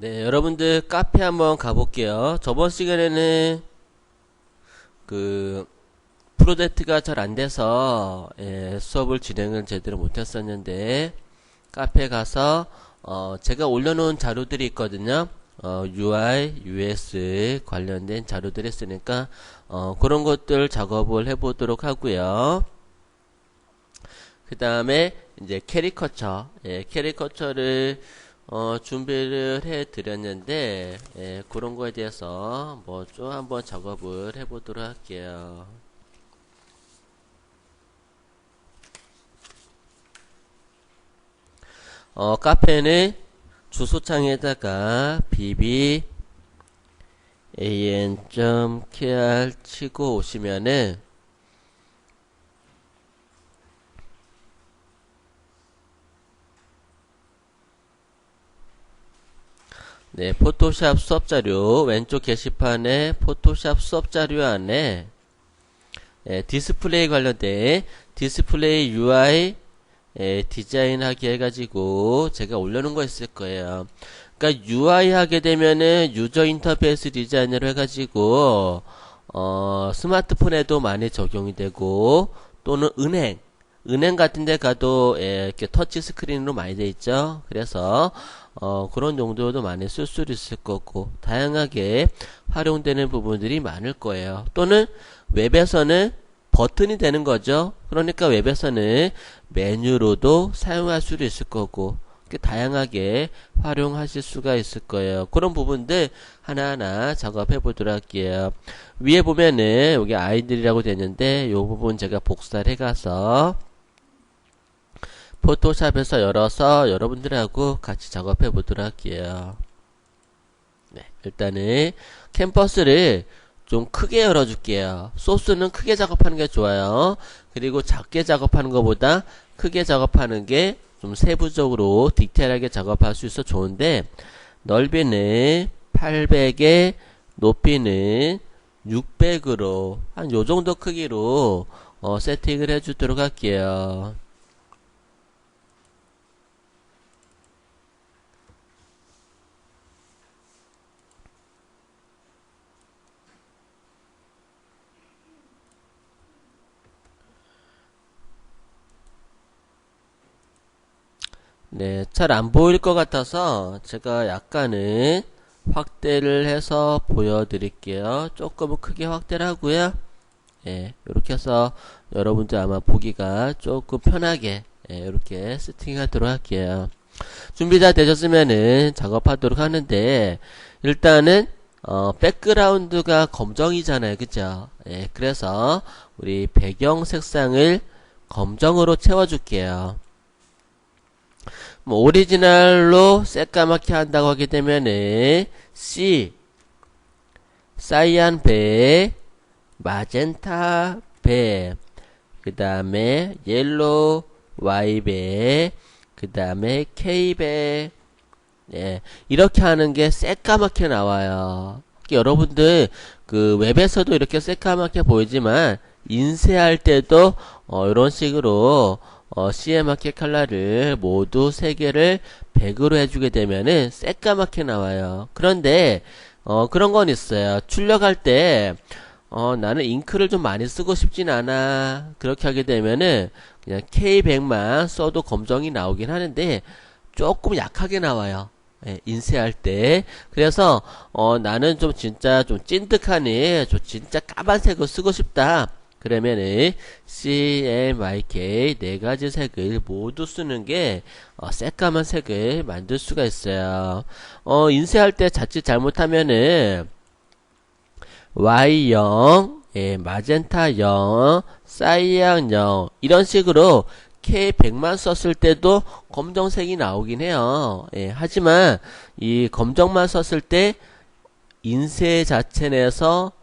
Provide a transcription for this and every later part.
네, 여러분들 카페 한번 가볼게요. 저번 시간에는 그 프로젝트가 잘 안 돼서 수업을 진행을 제대로 못했었는데 카페 가서 제가 올려놓은 자료들이 있거든요. UI, UX 관련된 자료들이 있으니까 그런 것들 작업을 해보도록 하고요. 그 다음에 이제 캐리커처, 캐리커처를 준비를 해 드렸는데 그런 거에 대해서 뭐 좀 한번 작업을 해 보도록 할게요. 카페는 주소창에다가 bban.kr 치고 오시면은 네, 포토샵 수업자료 왼쪽 게시판에 포토샵 수업자료 안에 디스플레이 관련된 디스플레이 UI 디자인하기 해가지고 제가 올려놓은 거 있을 거예요. 그러니까 UI 하게 되면은 유저 인터페이스 디자인으로 해가지고 스마트폰에도 많이 적용이 되고 또는 은행 같은 데 가도 이렇게 터치 스크린으로 많이 돼 있죠. 그래서 그런 용도도 많이 쓸 수 있을 거고 다양하게 활용되는 부분들이 많을 거예요. 또는 웹에서는 버튼이 되는 거죠. 그러니까 웹에서는 메뉴로도 사용할 수도 있을 거고 다양하게 활용하실 수가 있을 거예요. 그런 부분들 하나하나 작업해 보도록 할게요. 위에 보면은 여기 아이들이라고 되는데 이 부분 제가 복사를 해가서 포토샵에서 열어서 여러분들하고 같이 작업해 보도록 할게요. 네, 일단은 캔버스를 좀 크게 열어줄게요. 소스는 크게 작업하는 게 좋아요. 그리고 작게 작업하는 것보다 크게 작업하는 게 좀 세부적으로 디테일하게 작업할 수 있어 좋은데 넓이는 800에 높이는 600으로 한 요정도 크기로 세팅을 해주도록 할게요. 네, 잘 안 보일 것 같아서 제가 약간은 확대를 해서 보여드릴게요. 조금은 크게 확대를 하고요. 이렇게 해서 여러분들 아마 보기가 조금 편하게 이렇게 세팅하도록 할게요. 준비 다 되셨으면은 작업하도록 하는데 일단은 백그라운드가 검정이잖아요. 그죠? 그래서 우리 배경 색상을 검정으로 채워줄게요. 뭐 오리지널로 새까맣게 한다고 하게 되면은 C 사이안배, 마젠타 배, 그 다음에 옐로우 Y배, 그 다음에 K배, 이렇게 하는 게 새까맣게 나와요. 여러분들 그 웹에서도 이렇게 새까맣게 보이지만 인쇄할 때도 이런 식으로 CMYK 컬러를 모두 3개를 100으로 해주게 되면은 새까맣게 나와요. 그런데 그런 건 있어요. 출력할 때 나는 잉크를 좀 많이 쓰고 싶진 않아. 그렇게 하게 되면은 그냥 K100만 써도 검정이 나오긴 하는데 조금 약하게 나와요. 인쇄할 때. 그래서 나는 좀 진짜 좀 찐득하니 좀 진짜 까만색을 쓰고 싶다. 그러면은 CMYK 4가지 색을 모두 쓰는 게 새까만 색을 만들 수가 있어요. 인쇄할 때 자칫 잘못하면은 Y0, 마젠타 0, 사이안 0 이런 식으로 K100만 썼을 때도 검정색이 나오긴 해요. 하지만 이 검정만 썼을 때 인쇄 자체 내에서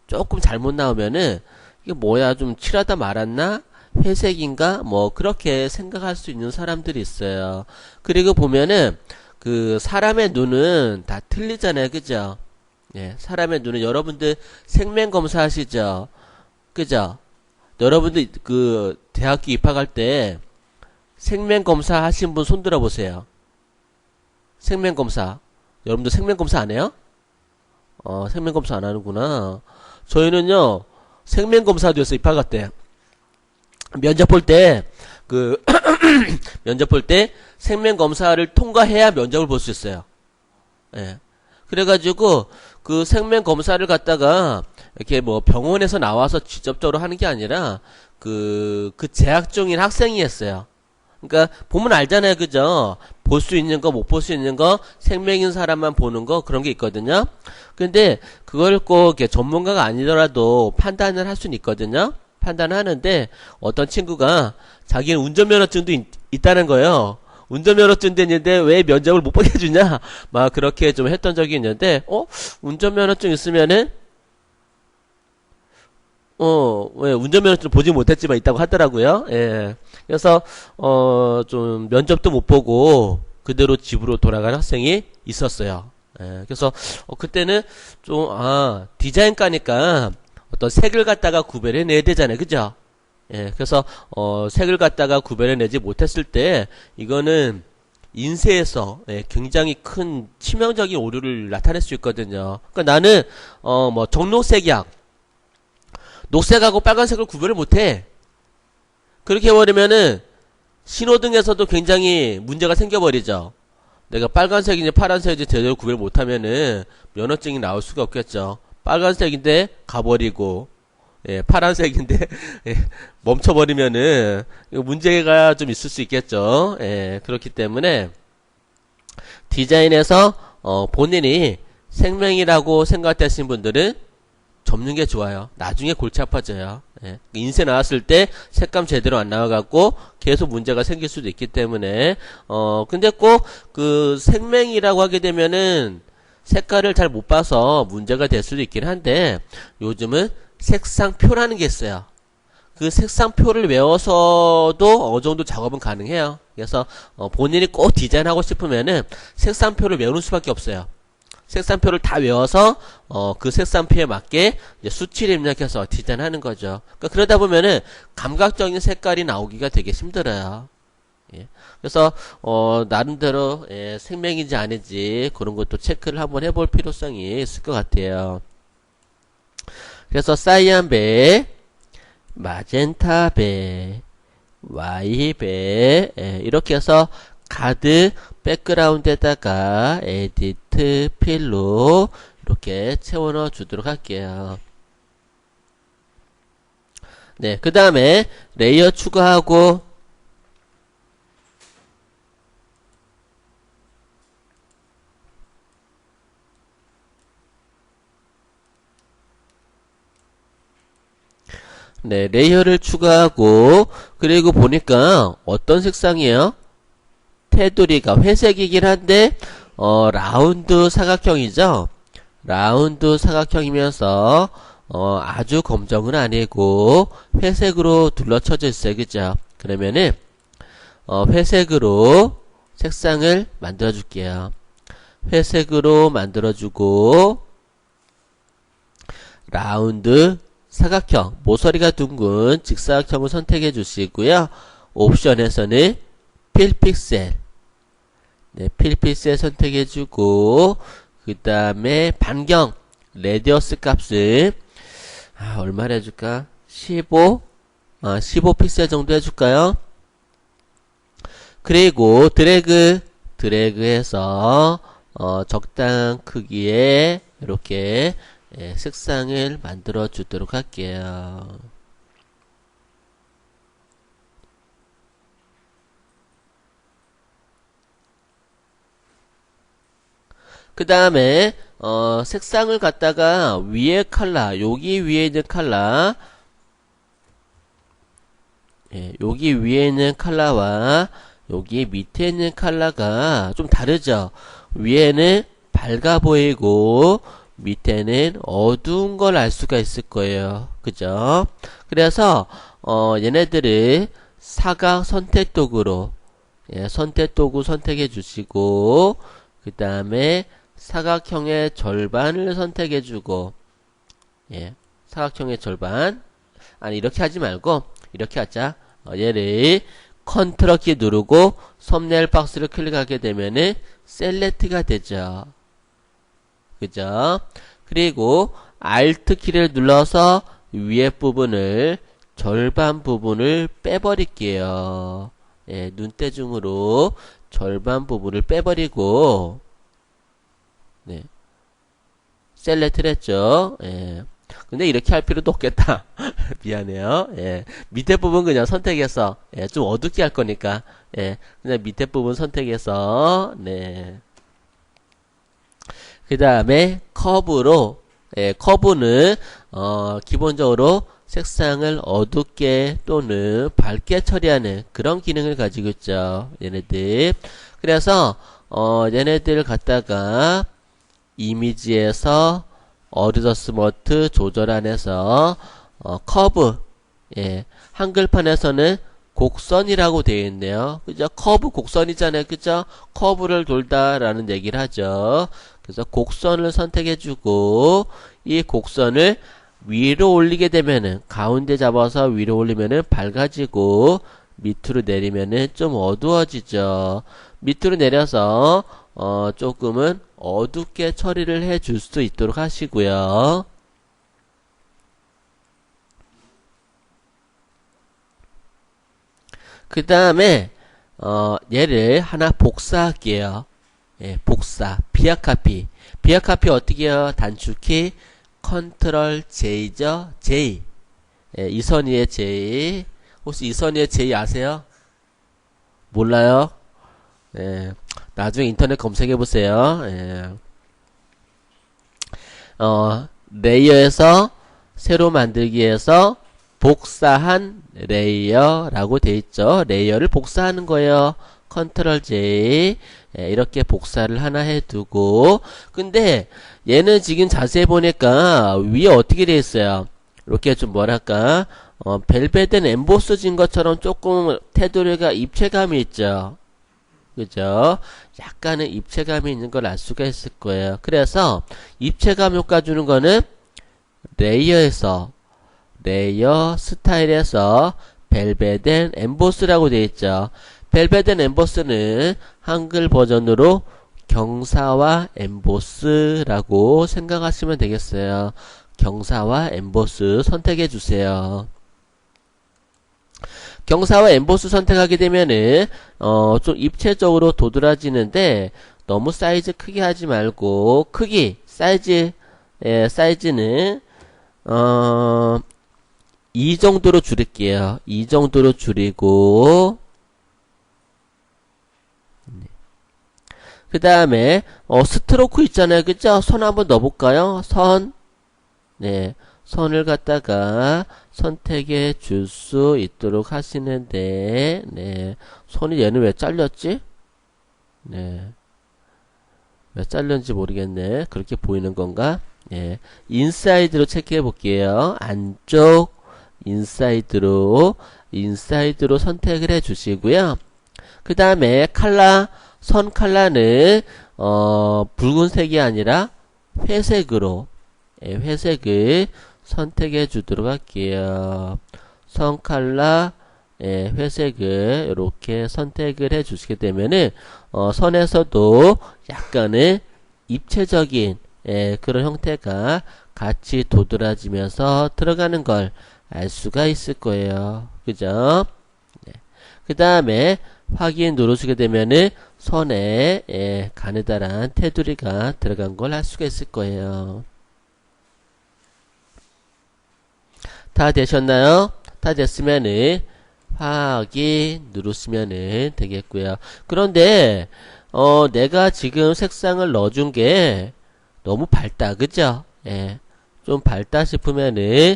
조금 잘못 나오면은 이게 뭐야 좀 칠하다 말았나? 회색인가? 뭐 그렇게 생각할 수 있는 사람들이 있어요. 그리고 보면은 그 사람의 눈은 다 틀리잖아요. 그죠? 사람의 눈은 여러분들 생면 검사 하시죠? 그죠? 여러분들 그 대학교 입학할 때 생면 검사 하신 분 손 들어 보세요. 생면 검사. 여러분들 생명검사 안 해요? 생명검사 안 하는구나. 저희는요, 생명검사도 했어요. 입학할 때. 면접 볼 때, 면접 볼 때 생명검사를 통과해야 면접을 볼 수 있어요. 예. 그래가지고, 그 생명검사를 갖다가, 이렇게 뭐 병원에서 나와서 직접적으로 하는 게 아니라, 재학 중인 학생이 했어요. 그러니까 보면 알잖아요, 그죠? 볼 수 있는 거, 못 볼 수 있는 거, 생명인 사람만 보는 거 그런 게 있거든요. 근데 그걸 꼭 이렇게 전문가가 아니더라도 판단을 할 수는 있거든요. 판단하는데 어떤 친구가 자기는 운전면허증도 있다는 거예요. 운전면허증도 있는데 왜 면접을 못 보게 해주냐? 막 그렇게 좀 했던 적이 있는데, 운전면허증 있으면은 왜 운전면허증 보지 못했지만 있다고 하더라고요. 예. 그래서 좀 면접도 못 보고 그대로 집으로 돌아간 학생이 있었어요. 예. 그래서 그때는 좀 디자인과니까 어떤 색을 갖다가 구별해 내야 되잖아요. 그죠? 예. 그래서 색을 갖다가 구별해 내지 못했을 때 이거는 인쇄에서 굉장히 큰 치명적인 오류를 나타낼 수 있거든요. 그러니까 나는 뭐 정록색약 녹색하고 빨간색을 구별을 못해. 그렇게 해버리면은 신호등에서도 굉장히 문제가 생겨버리죠. 내가 빨간색인지 파란색인지 제대로 구별 못하면은 면허증이 나올 수가 없겠죠. 빨간색인데 가버리고 파란색인데 멈춰버리면은 문제가 좀 있을 수 있겠죠. 그렇기 때문에 디자인에서 본인이 생명이라고 생각되시는 분들은 접는 게 좋아요. 나중에 골치 아파져요. 인쇄 나왔을 때 색감 제대로 안 나와갖고 계속 문제가 생길 수도 있기 때문에 근데 꼭 생명이라고 하게 되면은 색깔을 잘 못 봐서 문제가 될 수도 있긴 한데 요즘은 색상표라는 게 있어요. 그 색상표를 외워서도 어느 정도 작업은 가능해요. 그래서 본인이 꼭 디자인하고 싶으면은 색상표를 외우는 수밖에 없어요. 색상표를 다 외워서 그 색상표에 맞게 이제 수치를 입력해서 디자인하는 거죠. 그러니까 그러다 보면은 감각적인 색깔이 나오기가 되게 힘들어요. 그래서 나름대로 생명인지 아닌지 그런 것도 체크를 한번 해볼 필요성이 있을 것 같아요. 그래서 사이안배, 마젠타배, 와이배 이렇게 해서 가드 백그라운드에다가 에디트 필로 이렇게 채워넣어 주도록 할게요. 네, 그 다음에 레이어 추가하고 네, 레이어를 추가하고 그리고 보니까 어떤 색상이에요? 테두리가 회색이긴 한데 라운드 사각형이죠. 라운드 사각형이면서 아주 검정은 아니고 회색으로 둘러쳐져 있어요. 그죠? 그러면은 회색으로 색상을 만들어 줄게요. 회색으로 만들어 주고 라운드 사각형, 모서리가 둥근 직사각형을 선택해 주시고요. 옵션에서는 필픽셀 필픽셀 선택해 주고 그 다음에 반경 레디어스 값을 얼마나 해줄까? 15픽셀 정도 해줄까요? 그리고 드래그해서 적당한 크기에 이렇게 색상을 만들어 주도록 할게요. 그 다음에 색상을 갖다가 위에 컬러, 여기 위에 있는 컬러, 여기 위에 있는 컬러와 여기 밑에 있는 컬러가 좀 다르죠. 위에는 밝아 보이고 밑에는 어두운 걸 알 수가 있을 거예요. 그죠? 그래서 얘네들을 사각 선택 도구로 선택 도구 선택해 주시고 그 다음에 사각형의 절반을 선택해 주고 사각형의 절반 아니 이렇게 하지 말고 이렇게 하자. 얘를 컨트롤 키 누르고 썸네일 박스를 클릭하게 되면은 셀렉트가 되죠. 그죠? 그리고 Alt 키를 눌러서 위에 부분을 절반 부분을 빼버릴게요. 예, 눈대중으로 절반 부분을 빼버리고 네, 셀렉트를 했죠. 예. 근데 이렇게 할 필요도 없겠다. 미안해요. 예. 밑에 부분 그냥 선택해서 예, 좀 어둡게 할 거니까 예, 그냥 밑에 부분 선택해서 네. 그 다음에 커브로 예, 커브는 기본적으로 색상을 어둡게 또는 밝게 처리하는 그런 기능을 가지고 있죠. 얘네들. 그래서 얘네들을 갖다가 이미지에서 어드저스먼트 조절 안에서 커브 예, 한글판에서는 곡선이라고 되어 있네요. 그죠? 커브 곡선이잖아요. 그죠? 커브를 돌다라는 얘기를 하죠. 그래서 곡선을 선택해주고 이 곡선을 위로 올리게 되면은 가운데 잡아서 위로 올리면은 밝아지고 밑으로 내리면은 좀 어두워지죠. 밑으로 내려서 조금은 어둡게 처리를 해 줄 수 있도록 하시고요. 그 다음에 얘를 하나 복사할게요. 예, 복사 비아카피 비아카피 어떻게 해요? 단축키 컨트롤 J죠. J 예, 이선희의 J 혹시 이선희의 J 아세요? 몰라요? 예, 나중에 인터넷 검색해 보세요. 예. 레이어에서 새로 만들기에서 복사한 레이어라고 돼 있죠. 레이어를 복사하는 거예요. 컨트롤 J 예, 이렇게 복사를 하나 해두고 근데 얘는 지금 자세히 보니까 위에 어떻게 돼 있어요? 이렇게 좀 뭐랄까 벨벳은 엠보스진 것처럼 조금 테두리가 입체감이 있죠. 그죠? 약간의 입체감이 있는 걸 알 수가 있을 거예요. 그래서 입체감 효과 주는 거는 레이어에서 레이어 스타일에서 벨벳 엠보스라고 되어 있죠. 벨벳 엠보스는 한글 버전으로 경사와 엠보스라고 생각하시면 되겠어요. 경사와 엠보스 선택해 주세요. 경사와 엠보스 선택하게 되면은 좀 입체적으로 도드라지는데 너무 사이즈 크게 하지 말고 크기 사이즈는 이 정도로 줄일게요. 이 정도로 줄이고 그 다음에 스트로크 있잖아요. 그죠? 선 한번 넣어볼까요? 선 네, 선을 갖다가 선택해 줄 수 있도록 하시는데 네, 선이 얘는 왜 잘렸지? 네, 왜 잘렸는지 모르겠네. 그렇게 보이는 건가? 네, 인사이드로 체크해 볼게요. 안쪽 인사이드로 선택을 해 주시고요. 그 다음에 컬러 선 컬러는 붉은색이 아니라 회색으로 예, 회색을 선택해 주도록 할게요. 선 컬러 예, 회색을 이렇게 선택을 해 주시게 되면은 선에서도 약간의 입체적인 예, 그런 형태가 같이 도드라지면서 들어가는 걸 알 수가 있을 거예요. 그죠? 네. 그 다음에 확인 누르시게 되면은 선에 예, 가느다란 테두리가 들어간 걸 알 수가 있을 거예요. 다 되셨나요? 다 됐으면은 확인 누르시면은 되겠고요. 그런데 내가 지금 색상을 넣어준 게 너무 밝다, 그죠? 예, 좀 밝다 싶으면은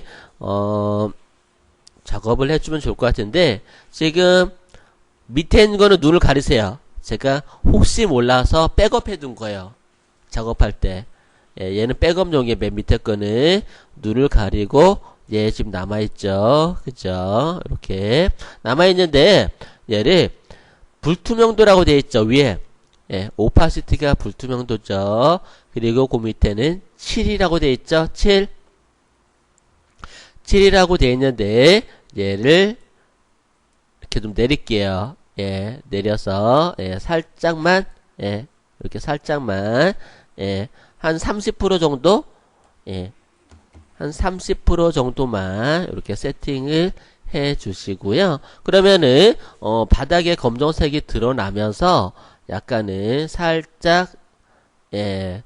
작업을 해주면 좋을 것 같은데 지금 밑에 있는 거는 눈을 가리세요. 제가 혹시 몰라서 백업해 둔 거예요. 작업할 때. 예, 얘는 백업용이에요. 맨 밑에 거는 눈을 가리고 얘 지금 남아있죠. 그죠? 이렇게 남아있는데 얘를 불투명도라고 되어 있죠. 위에 예, 오파시티가 불투명도죠. 그리고 그 밑에는 7이라고 되어 있죠. 7이라고 되어 있는데 얘를 이렇게 좀 내릴게요. 예, 내려서 예, 살짝만 예, 이렇게 살짝만 예, 한 30% 정도? 예. 한 30% 정도만 이렇게 세팅을 해 주시고요. 그러면은 바닥에 검정색이 드러나면서 약간은 살짝 예,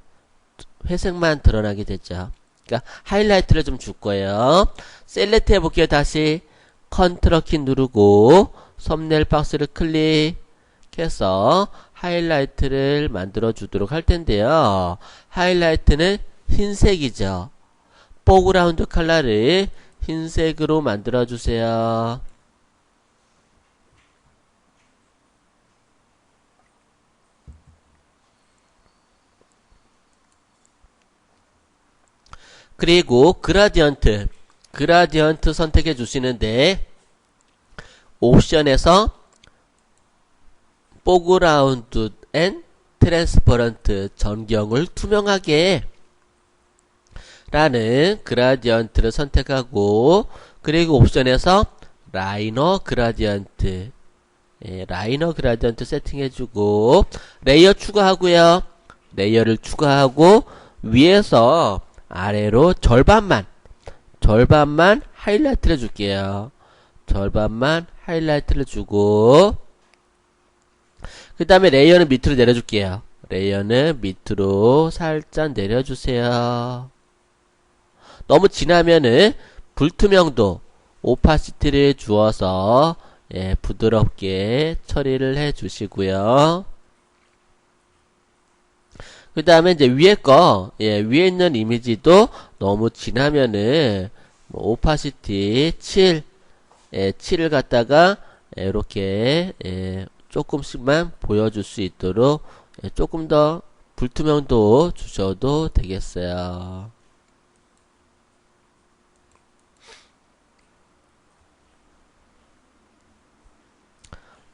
회색만 드러나게 되죠. 그러니까 하이라이트를 좀 줄 거예요. 셀렉트 해볼게요. 다시 컨트롤 키 누르고 썸네일 박스를 클릭해서 하이라이트를 만들어 주도록 할 텐데요. 하이라이트는 흰색이죠. 포그라운드 컬러를 흰색으로 만들어 주세요. 그리고 그라디언트 선택해 주시는데 옵션에서 포그라운드 앤 트랜스퍼런트 전경을 투명하게 라는 그라디언트를 선택하고 그리고 옵션에서 라이너 그라디언트 라이너 그라디언트 세팅해주고 레이어 추가하고요. 레이어를 추가하고 위에서 아래로 절반만 하이라이트를 줄게요. 절반만 하이라이트를 주고 그 다음에 레이어는 밑으로 내려줄게요. 레이어는 밑으로 살짝 내려주세요. 너무 진하면은 불투명도 오파시티를 주어서 부드럽게 처리를 해 주시고요. 그 다음에 이제 위에 있는 이미지도 너무 진하면은 오파시티 7을 갖다가 이렇게 조금씩만 보여줄 수 있도록 조금 더 불투명도 주셔도 되겠어요.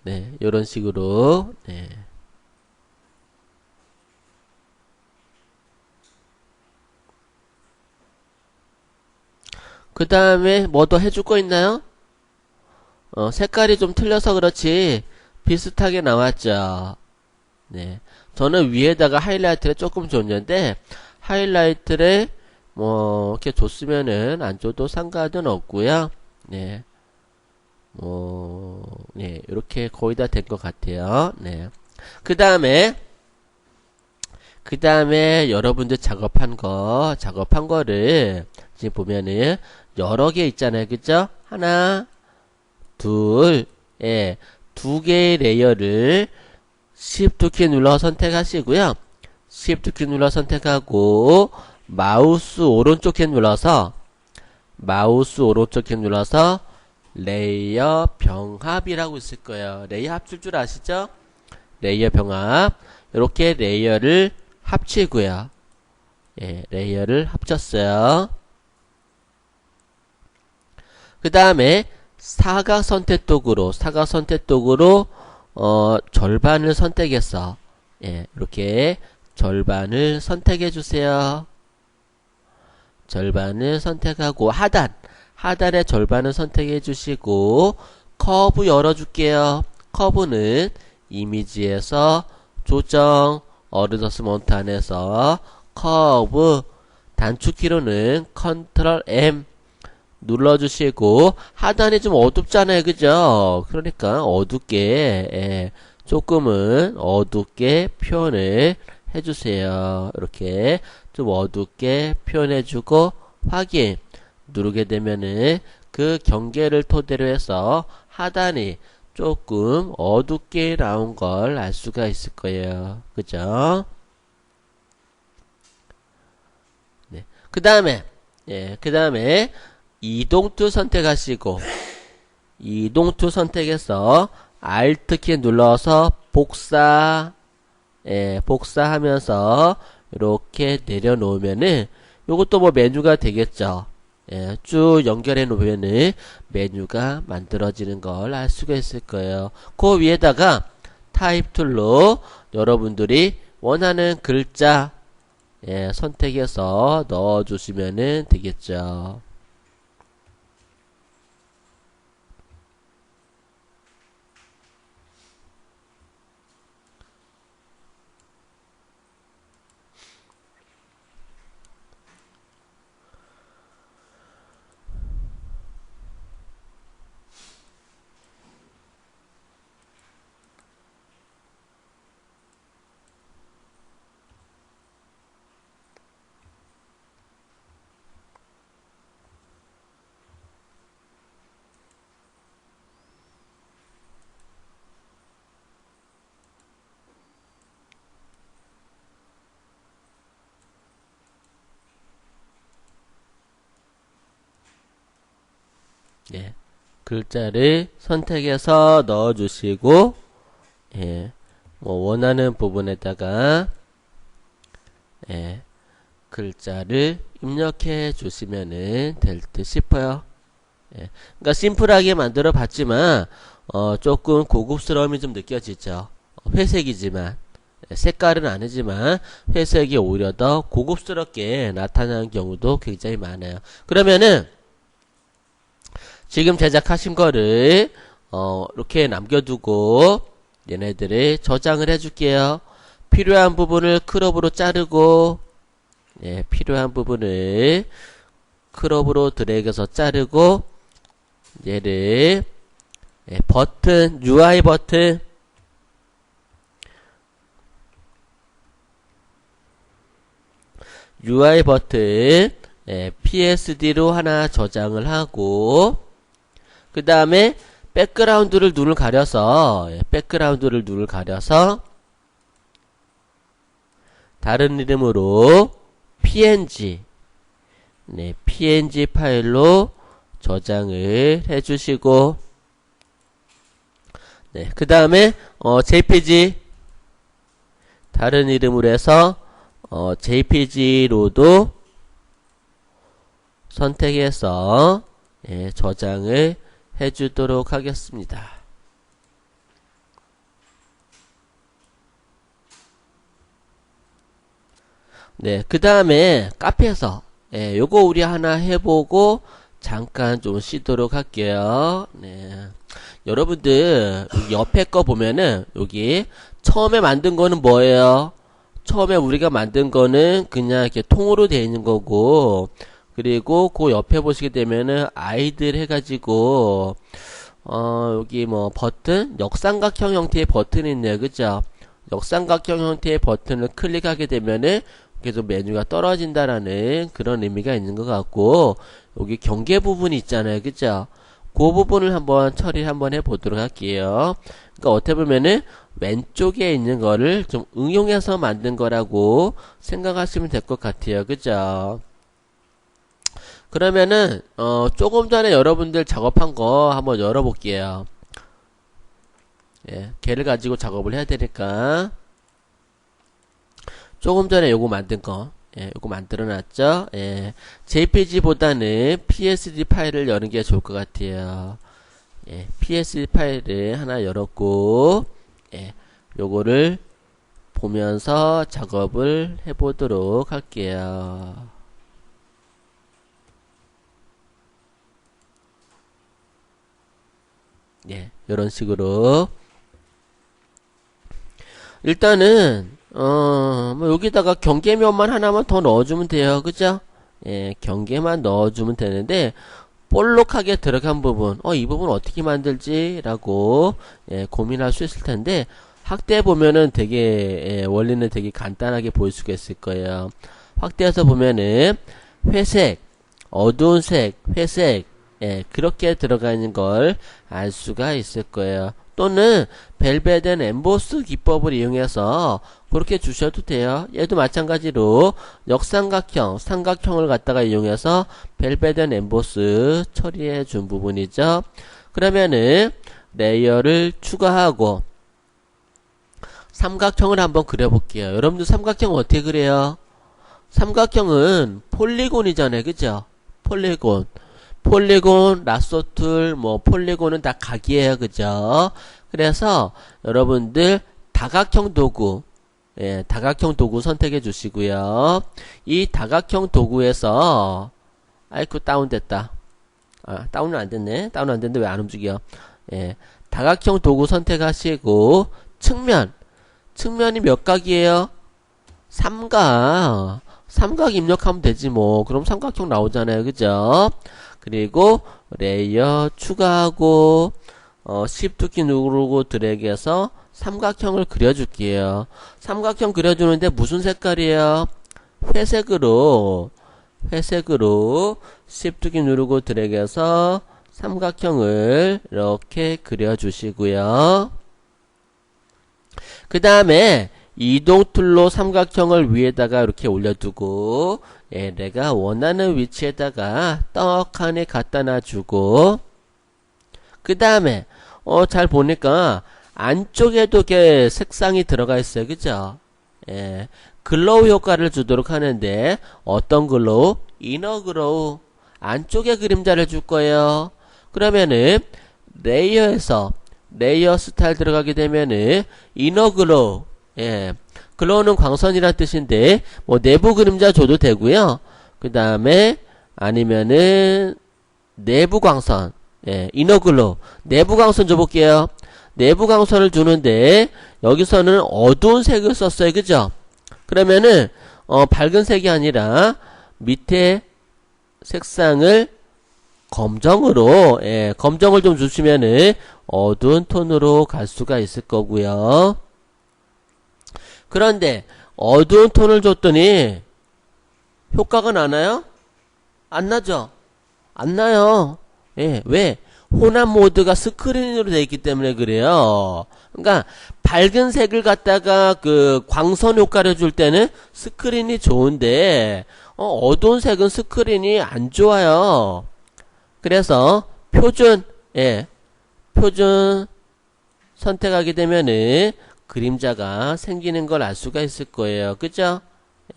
네, 요런 식으로, 네. 그 다음에 뭐 더 해줄 거 있나요? 색깔이 좀 틀려서 그렇지, 비슷하게 나왔죠. 네. 저는 위에다가 하이라이트를 조금 줬는데, 하이라이트를 이렇게 줬으면은, 안 줘도 상관은 없고요. 네. 네, 이렇게 거의 다 된 것 같아요. 네. 그 다음에 여러분들 작업한 거를 지금 보면은 여러 개 있잖아요. 그죠? 하나, 둘, 두 개의 레이어를 Shift 키 눌러 선택하시고요. Shift 키 눌러 선택하고 마우스 오른쪽 키 눌러서 레이어 병합이라고 있을 거예요. 레이어 합칠 줄 아시죠? 레이어 병합. 이렇게 레이어를 합치고요. 레이어를 합쳤어요. 그 다음에 사각 선택도구로 절반을 선택해서 이렇게 절반을 선택해 주세요. 절반을 선택하고 하단의 절반을 선택해 주시고 커브 열어줄게요. 커브는 이미지에서 조정 어드저스먼트 안에서 커브 단축키로는 컨트롤 M 눌러주시고 하단이 좀 어둡잖아요. 그죠? 그러니까 조금은 어둡게 표현을 해주세요. 이렇게 좀 어둡게 표현해주고 확인 누르게 되면은 그 경계를 토대로 해서 하단이 조금 어둡게 나온 걸 알 수가 있을 거예요. 그죠? 네. 그 다음에 이동툴 선택하시고 이동툴 선택해서 Alt 키 눌러서 복사하면서 이렇게 내려놓으면은 요것도 뭐 메뉴가 되겠죠. 쭉 연결해 놓으면은 메뉴가 만들어지는 걸 알 수가 있을 거예요. 그 위에다가 타입 툴로 여러분들이 원하는 글자 선택해서 넣어 주시면 되겠죠. 예, 글자를 선택해서 넣어주시고, 예, 뭐 원하는 부분에다가 예, 글자를 입력해 주시면은 될 듯 싶어요. 예, 그러니까 심플하게 만들어 봤지만 조금 고급스러움이 좀 느껴지죠. 회색이지만 색깔은 아니지만 회색이 오히려 더 고급스럽게 나타나는 경우도 굉장히 많아요. 그러면은 지금 제작하신 거를 이렇게 남겨두고 얘네들을 저장을 해줄게요. 필요한 부분을 크롭으로 자르고, 예, 필요한 부분을 크롭으로 드래그해서 자르고, 얘를 예, 버튼, UI 버튼, 예, PSD로 하나 저장을 하고, 그 다음에 백그라운드를 눈을 가려서, 예, 백그라운드를 눈을 가려서 다른 이름으로 PNG, 네, PNG 파일로 저장을 해주시고, 네, 그 다음에 JPG 다른 이름으로 해서 JPG로도 선택해서 예, 저장을 해주도록 하겠습니다. 네, 그 다음에 카페에서 예, 요거 우리 하나 해보고 잠깐 좀 쉬도록 할게요. 네, 여러분들 옆에 거 보면은 여기 처음에 만든 거는 뭐예요? 처음에 우리가 만든 거는 그냥 이렇게 통으로 되어 있는 거고, 그리고 그 옆에 보시게 되면은 아이들 해가지고 여기 뭐 버튼, 역삼각형 형태의 버튼이 있네요. 그죠? 역삼각형 형태의 버튼을 클릭하게 되면은 계속 메뉴가 떨어진다라는 그런 의미가 있는 것 같고, 여기 경계 부분이 있잖아요. 그죠? 그 부분을 한번 처리 한번 해보도록 할게요. 그러니까 어떻게 보면은 왼쪽에 있는 거를 좀 응용해서 만든 거라고 생각하시면 될 것 같아요. 그죠? 그러면은 조금 전에 여러분들 작업한 거 한번 열어볼게요. 예, 걔를 가지고 작업을 해야 되니까 조금 전에 요거 만든 거, 예, 요거 만들어 놨죠. 예, JPG보다는 PSD 파일을 여는 게 좋을 것 같아요. 예, PSD 파일을 하나 열었고, 예, 요거를 보면서 작업을 해보도록 할게요. 예, 요런 식으로. 일단은, 뭐 여기다가 경계면만 하나만 더 넣어주면 돼요. 그죠? 예, 경계만 넣어주면 되는데, 볼록하게 들어간 부분, 이 부분 어떻게 만들지? 라고, 예, 고민할 수 있을 텐데, 확대해 보면은 되게, 예, 원리는 되게 간단하게 보일 수가 있을 거예요. 확대해서 보면은, 회색, 어두운 색, 회색, 예, 그렇게 들어가 있는 걸 알 수가 있을 거예요. 또는 벨벳 앤 엠보스 기법을 이용해서 그렇게 주셔도 돼요. 얘도 마찬가지로 역삼각형, 삼각형을 갖다가 이용해서 벨벳 앤 엠보스 처리해 준 부분이죠. 그러면은 레이어를 추가하고 삼각형을 한번 그려볼게요. 여러분들 삼각형 어떻게 그래요? 삼각형은 폴리곤이잖아요. 그죠? 폴리곤, 라쏘툴, 뭐, 폴리곤은 다 각이에요. 그죠? 그래서, 여러분들, 다각형 도구, 예, 다각형 도구 선택해 주시고요. 이 다각형 도구에서, 아이쿠, 다운됐다. 다운은 안 됐네. 다운 안 됐는데 왜 안 움직여? 예, 다각형 도구 선택하시고, 측면이 몇 각이에요? 삼각 입력하면 되지 뭐. 그럼 삼각형 나오잖아요. 그죠? 그리고 레이어 추가하고 Shift 키 누르고 드래그해서 삼각형을 그려줄게요. 삼각형 그려주는데 무슨 색깔이에요? 회색으로 Shift 키 누르고 드래그해서 삼각형을 이렇게 그려주시고요. 그 다음에 이동 툴로 삼각형을 위에다가 이렇게 올려두고, 예, 내가 원하는 위치에다가 떡하니 갖다 놔주고, 그 다음에 잘 보니까 안쪽에도 이렇게 색상이 들어가 있어요. 그죠? 예. 글로우 효과를 주도록 하는데 어떤 글로우? 이너 글로우. 안쪽에 그림자를 줄 거예요. 그러면은 레이어에서 레이어 스타일 들어가게 되면은 이너 글로우. 예. 글로우는 광선이란 뜻인데 뭐 내부 그림자 줘도 되고요. 그 다음에 아니면은 내부 광선. 예. 이너 글로우. 내부 광선 줘볼게요. 내부 광선을 주는데 여기서는 어두운 색을 썼어요. 그죠? 그러면은 밝은 색이 아니라 밑에 색상을 검정으로 검정을 좀 주시면은 어두운 톤으로 갈 수가 있을 거고요. 그런데 어두운 톤을 줬더니 효과가 나나요? 안 나죠? 안 나요. 예, 왜? 혼합 모드가 스크린으로 되어 있기 때문에 그래요. 그러니까 밝은 색을 갖다가 그 광선 효과를 줄 때는 스크린이 좋은데 어두운 색은 스크린이 안 좋아요. 그래서 표준 표준 선택하게 되면은 그림자가 생기는 걸 알 수가 있을 거예요. 그죠?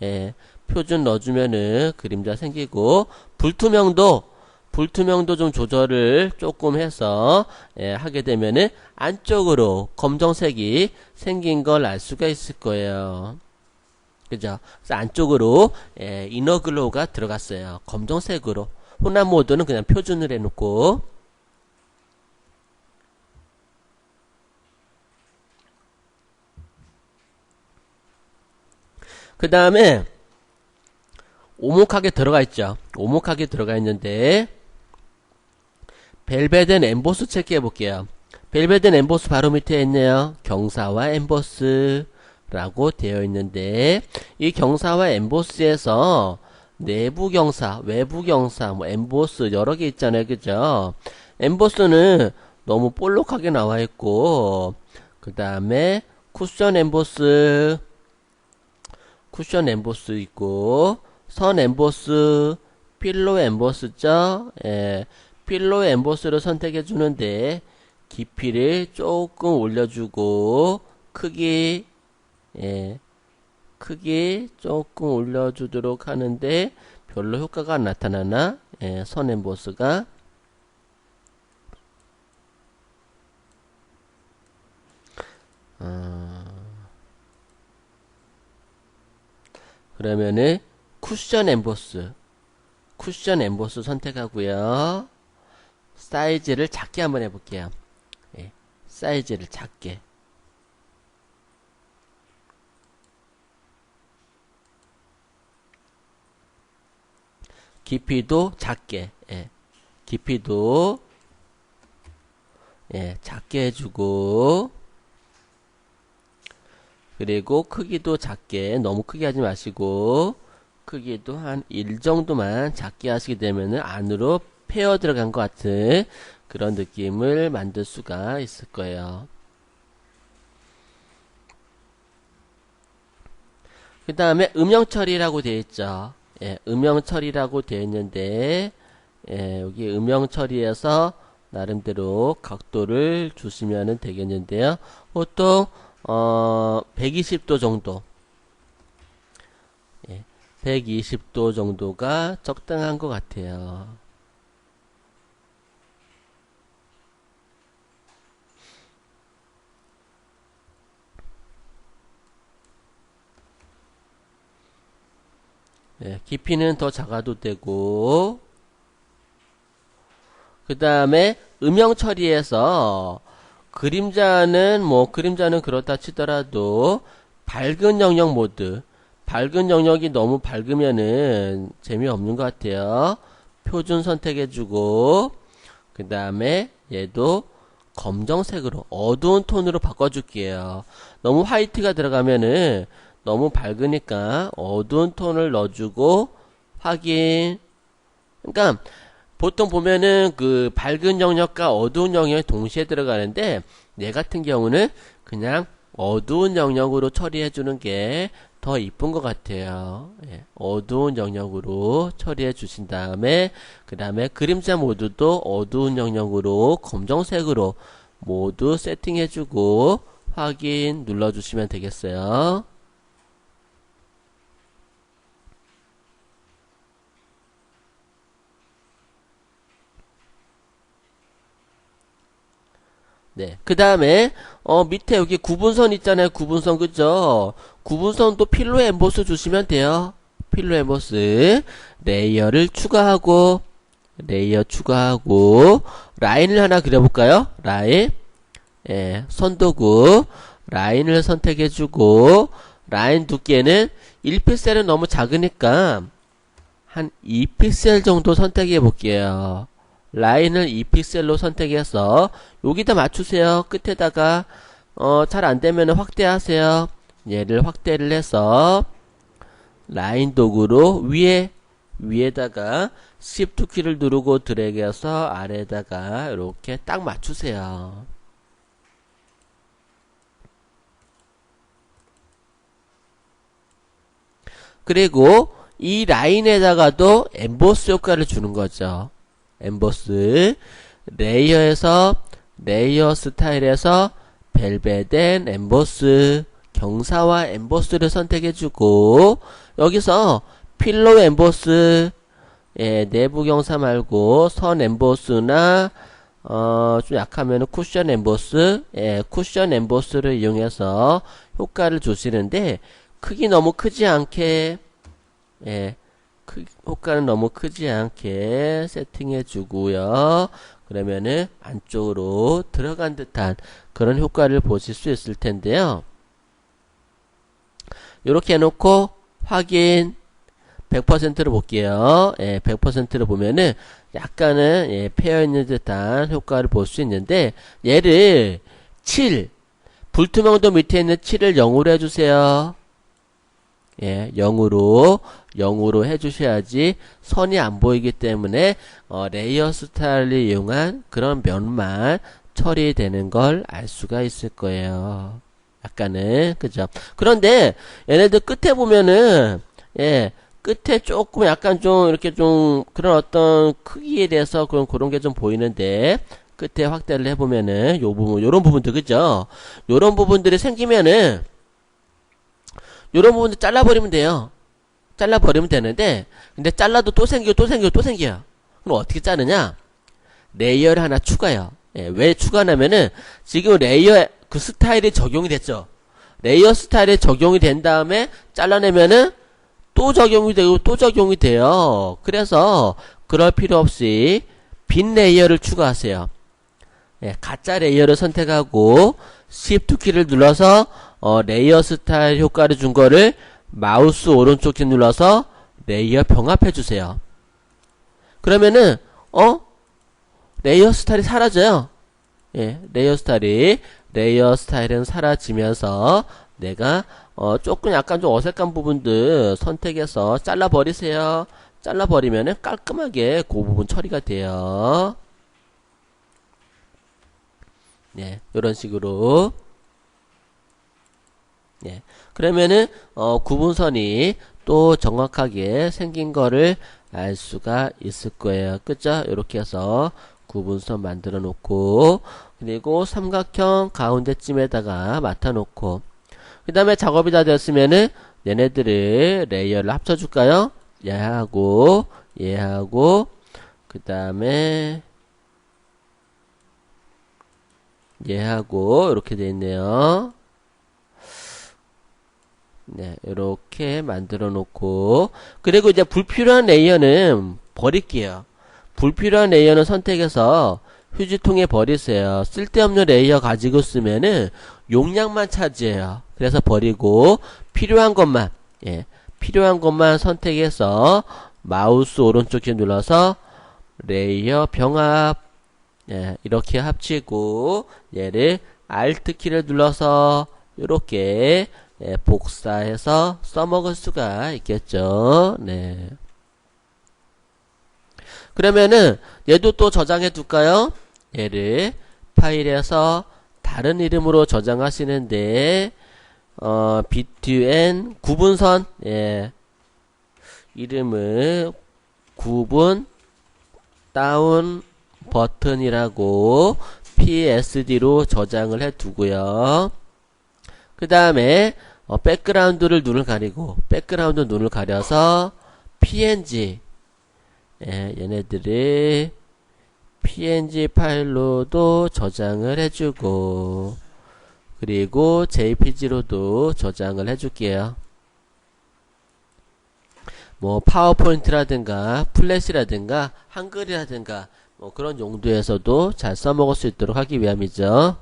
예, 표준 넣어주면은 그림자 생기고 불투명도 좀 조절을 조금 해서 하게 되면은 안쪽으로 검정색이 생긴 걸 알 수가 있을 거예요. 그죠? 그래서 안쪽으로 이너 글로우가 들어갔어요. 검정색으로. 혼합 모드는 그냥 표준을 해놓고. 그 다음에 오목하게 들어가 있죠. 오목하게 들어가 있는데 벨벳 앤 엠보스 체크해 볼게요. 벨벳 앤 엠보스 바로 밑에 있네요. 경사와 엠보스라고 되어 있는데 이 경사와 엠보스에서 내부 경사, 외부 경사, 뭐 엠보스 여러 개 있잖아요. 그죠? 엠보스는 너무 볼록하게 나와 있고 그 다음에 쿠션 엠보스 있고 선 엠보스, 필로 엠보스죠. 필로 엠보스를 선택해 주는데 깊이를 조금 올려주고 크기 조금 올려주도록 하는데 별로 효과가 안 나타나나? 선 엠보스가 그러면은 쿠션 엠보스 선택하고요. 사이즈를 작게 한번 해볼게요. 사이즈를 작게. 깊이도 작게. 깊이도 작게 해주고 그리고 크기도 작게, 너무 크게 하지 마시고 크기도 한 1 정도만 작게 하시게 되면 안으로 페어 들어간 것 같은 그런 느낌을 만들 수가 있을 거예요. 그 다음에 음영 처리라고 되어 있죠. 음영 처리라고 되어 있는데 여기 음영 처리에서 나름대로 각도를 주시면 되겠는데요. 보통 120도 정도 120도 정도가 적당한 것 같아요. 깊이는 더 작아도 되고 그 다음에 음영 처리에서 그림자는 그렇다 치더라도 밝은 영역 모드 밝은 영역이 너무 밝으면은 재미없는 것 같아요. 표준 선택해주고 그 다음에 얘도 검정색으로 어두운 톤으로 바꿔줄게요. 너무 화이트가 들어가면은 너무 밝으니까 어두운 톤을 넣어주고 확인. 그러니까 보통 보면은 그 밝은 영역과 어두운 영역이 동시에 들어가는데 얘 같은 경우는 그냥 어두운 영역으로 처리해 주는 게 더 이쁜 것 같아요. 예, 어두운 영역으로 처리해 주신 다음에 그 다음에 그림자 모드도 어두운 영역으로 검정색으로 모두 세팅해 주고 확인 눌러 주시면 되겠어요. 네. 그 다음에, 밑에 여기 구분선 있잖아요. 구분선, 그죠? 구분선도 필로 엠보스 주시면 돼요. 필로 엠보스. 레이어를 추가하고, 레이어 추가하고, 라인을 하나 그려볼까요? 라인. 예, 선도구. 라인을 선택해주고, 라인 두께는 1픽셀은 너무 작으니까, 한 2픽셀 정도 선택해 볼게요. 라인을 2픽셀로 선택해서 여기다 맞추세요. 끝에다가 잘 안되면 확대하세요. 얘를 확대를 해서 라인 도구로 위에다가 Shift 키를 누르고 드래그해서 아래에다가 이렇게 딱 맞추세요. 그리고 이 라인에다가도 엠보스 효과를 주는 거죠. 엠보스. 레이어에서 레이어 스타일에서 벨벳앤 엠보스 경사와 엠보스를 선택해주고 여기서 필로 엠보스 예, 내부 경사 말고 선 엠보스나 좀 약하면 쿠션 엠보스 예, 쿠션 엠보스를 이용해서 효과를 주시는데 크기 너무 크지 않게 예, 효과는 너무 크지 않게 세팅해 주고요. 그러면은 안쪽으로 들어간 듯한 그런 효과를 보실 수 있을 텐데요. 이렇게 해놓고 확인 100%로 볼게요. 예, 100%로 보면은 약간은 예, 패여 있는 듯한 효과를 볼 수 있는데 얘를 7 불투명도 밑에 있는 7을 0으로 해주세요. 예, 0으로 해주셔야지 선이 안 보이기 때문에 레이어 스타일을 이용한 그런 면만 처리되는 걸 알 수가 있을 거예요. 약간은 그죠? 그런데 얘네들 끝에 보면은 예, 끝에 조금 약간 좀 이렇게 좀 그런 어떤 크기에 대해서 그런 게 좀 보이는데 끝에 확대를 해보면은 요 부분 요런 부분들 그죠? 요런 부분들이 생기면은 요런 부분도 잘라버리면 돼요. 잘라버리면 되는데, 근데 잘라도 또 생기고 또 생기고 또 생겨요. 그럼 어떻게 자르냐? 레이어를 하나 추가해요. 예, 왜 추가하냐면은, 지금 레이어, 그 스타일이 적용이 됐죠. 레이어 스타일이 적용이 된 다음에 잘라내면은 또 적용이 되고 또 적용이 돼요. 그래서, 그럴 필요 없이 빈 레이어를 추가하세요. 예, 가짜 레이어를 선택하고, Shift 키를 눌러서, 레이어 스타일 효과를 준 거를 마우스 오른쪽 키 눌러서 레이어 병합해 주세요. 그러면은 레이어 스타일이 사라져요. 예, 레이어 스타일은 사라지면서 내가 조금 약간 좀 어색한 부분들 선택해서 잘라 버리세요. 잘라 버리면은 깔끔하게 그 부분 처리가 돼요. 네, 이런 식으로 예. 그러면은 구분선이 또 정확하게 생긴 거를 알 수가 있을 거예요. 그죠? 이렇게 해서 구분선 만들어 놓고 그리고 삼각형 가운데쯤에다가 맡아 놓고 그 다음에 작업이 다 됐으면은 얘네들을 레이어를 합쳐 줄까요? 얘하고 그 다음에 얘하고 이렇게 돼 있네요. 네, 이렇게 만들어 놓고 그리고 이제 불필요한 레이어는 버릴게요. 불필요한 레이어는 선택해서 휴지통에 버리세요. 쓸데없는 레이어 가지고 쓰면은 용량만 차지해요. 그래서 버리고 필요한 것만 필요한 것만 선택해서 마우스 오른쪽 키 눌러서 레이어 병합 이렇게 합치고 얘를 Alt 키를 눌러서 이렇게 복사해서 써먹을 수가 있겠죠. 네. 그러면은 얘도 또 저장해 둘까요? 얘를 파일에서 다른 이름으로 저장하시는데 between 구분선, 예. 이름을 구분 다운 버튼이라고 PSD로 저장을 해 두고요. 그 다음에 백그라운드를 눈을 가리고 백그라운드 눈을 가려서 PNG, 예, 얘네들이 PNG 파일로도 저장을 해주고 그리고 JPG로도 저장을 해줄게요. 뭐 파워포인트라든가 플래시라든가 한글이라든가 뭐 그런 용도에서도 잘 써먹을 수 있도록 하기 위함이죠.